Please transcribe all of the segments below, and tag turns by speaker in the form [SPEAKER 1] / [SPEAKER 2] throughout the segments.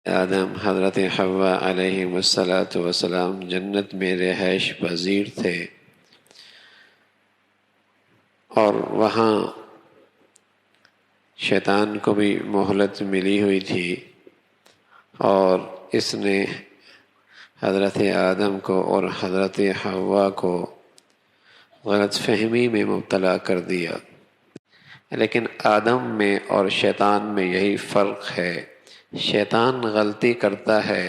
[SPEAKER 1] آدم حضرت حوا علیہ السلام جنت میں رہائش پذیر تھے، اور وہاں شیطان کو بھی مہلت ملی ہوئی تھی، اور اس نے حضرت آدم کو اور حضرت حوا کو غلط فہمی میں مبتلا کر دیا۔ لیکن آدم میں اور شیطان میں یہی فرق ہے، شیطان غلطی کرتا ہے،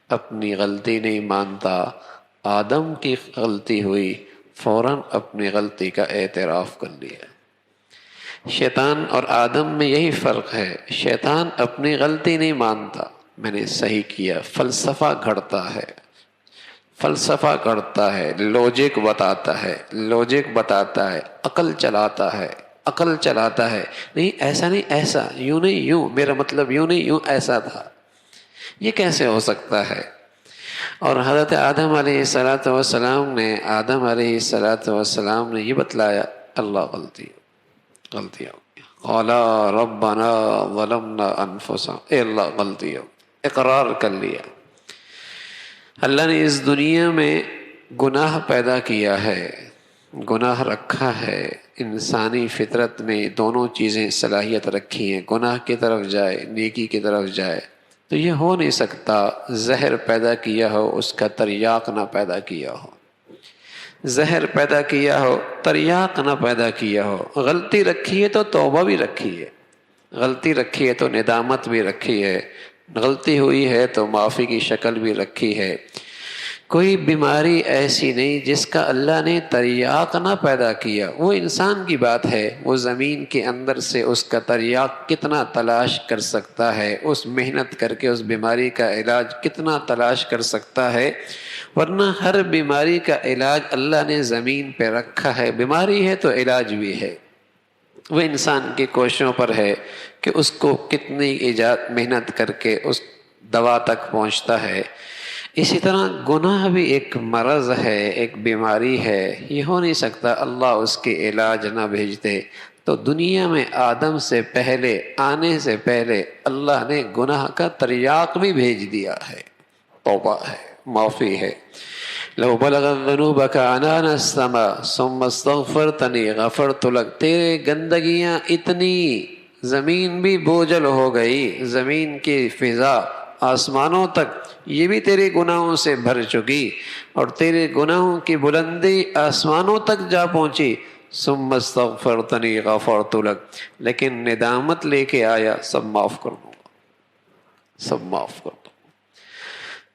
[SPEAKER 1] اپنی غلطی نہیں مانتا، آدم کی غلطی ہوئی فوراً اپنی غلطی کا اعتراف کر لیا۔ شیطان اور آدم میں یہی فرق ہے، شیطان اپنی غلطی نہیں مانتا، میں نے صحیح کیا، فلسفہ گھڑتا ہے، لوجک بتاتا ہے، عقل چلاتا ہے، نہیں ایسا نہیں ایسا، یوں نہیں یوں، میرا مطلب یوں نہیں یوں ایسا تھا، یہ کیسے ہو سکتا ہے؟ اور حضرت آدم علیہ السلام نے یہ بتلایا، اللہ غلطی ہو گیا، قالا ربنا ظلمنا انفسنا، اے اللہ غلطی ہو، اقرار کر لیا۔ اللہ نے اس دنیا میں گناہ پیدا کیا ہے، گناہ رکھا ہے، انسانی فطرت میں دونوں چیزیں صلاحیت رکھی ہیں، گناہ کی طرف جائے، نیکی کی طرف جائے، تو یہ ہو نہیں سکتا زہر پیدا کیا ہو اس کا تریاق نہ پیدا کیا ہو، زہر پیدا کیا ہو تریاق نہ پیدا کیا ہو۔ غلطی رکھی ہے تو توبہ بھی رکھی ہے، غلطی رکھی ہے تو ندامت بھی رکھی ہے، غلطی ہوئی ہے تو معافی کی شکل بھی رکھی ہے۔ کوئی بیماری ایسی نہیں جس کا اللہ نے تریاق نہ پیدا کیا، وہ انسان کی بات ہے، وہ زمین کے اندر سے اس کا تریاق کتنا تلاش کر سکتا ہے، اس محنت کر کے اس بیماری کا علاج کتنا تلاش کر سکتا ہے، ورنہ ہر بیماری کا علاج اللہ نے زمین پہ رکھا ہے، بیماری ہے تو علاج بھی ہے، وہ انسان کی کوششوں پر ہے کہ اس کو کتنی محنت کر کے اس دوا تک پہنچتا ہے۔ اسی طرح گناہ بھی ایک مرض ہے، ایک بیماری ہے، یہ ہو نہیں سکتا اللہ اس کے علاج نہ بھیجتے۔ تو دنیا میں آدم سے پہلے، آنے سے پہلے اللہ نے گناہ کا تریاق بھی بھیج دیا ہے، توبہ ہے، معافی ہے۔ لو بلغت ذنوبک عنان السماء ثم استغفرتنی غفرت لک، تیرے گندگیاں اتنی، زمین بھی بوجھل ہو گئی، زمین کی فضا آسمانوں تک یہ بھی تیرے گناہوں سے بھر چکی، اور تیرے گناہوں کی بلندی آسمانوں تک جا پہنچی، ثم استغفرتنی غفرت لک، لیکن ندامت لے کے آیا، سب معاف کر دوں گا، سب معاف کر دوں گا۔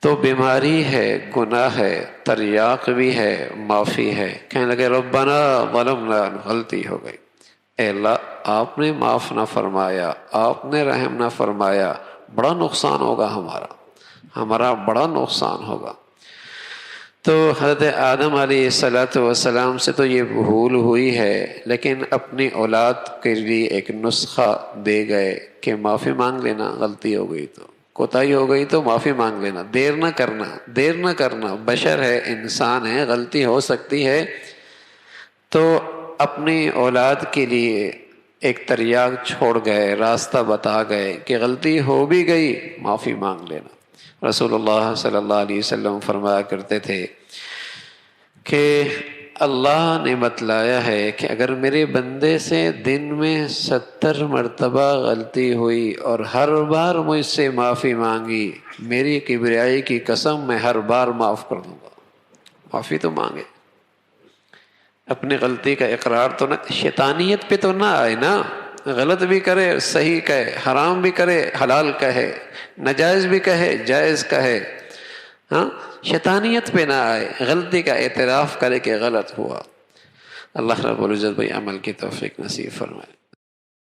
[SPEAKER 1] تو بیماری ہے، گناہ ہے، تریاق بھی ہے، معافی ہے۔ کہنے لگے ربنا ظلمنا، غلطی ہو گئی، اے اللہ آپ نے معاف نہ فرمایا، آپ نے رحم نہ فرمایا، بڑا نقصان ہوگا ہمارا بڑا نقصان ہوگا۔ تو حضرت آدم علیہ السلام سے تو یہ بھول ہوئی ہے، لیکن اپنی اولاد کے لیے ایک نسخہ دے گئے کہ معافی مانگ لینا، غلطی ہو گئی تو، کوتاہی ہو گئی تو معافی مانگ لینا، دیر نہ کرنا، بشر ہے، انسان ہے، غلطی ہو سکتی ہے۔ تو اپنی اولاد کے لیے ایک تریاق چھوڑ گئے، راستہ بتا گئے کہ غلطی ہو بھی گئی، معافی مانگ لینا۔ رسول اللہ صلی اللہ علیہ وسلم فرمایا کرتے تھے کہ اللہ نے بتلایا ہے کہ اگر میرے بندے سے دن میں 70 مرتبہ غلطی ہوئی اور ہر بار مجھ سے معافی مانگی، میری کبریائی کی قسم میں ہر بار معاف کر دوں گا۔ معافی تو مانگے، اپنی غلطی کا اقرار تو نہ، شیطانیت پہ تو نہ آئے نا، غلط بھی کرے صحیح کہے، حرام بھی کرے حلال کہے، ناجائز بھی کہے جائز کہے، ہاں شیطانیت پہ نہ آئے، غلطی کا اعتراف کرے کہ غلط ہوا۔ اللہ رب العزت بھائی عمل کی توفیق نصیب فرمائے۔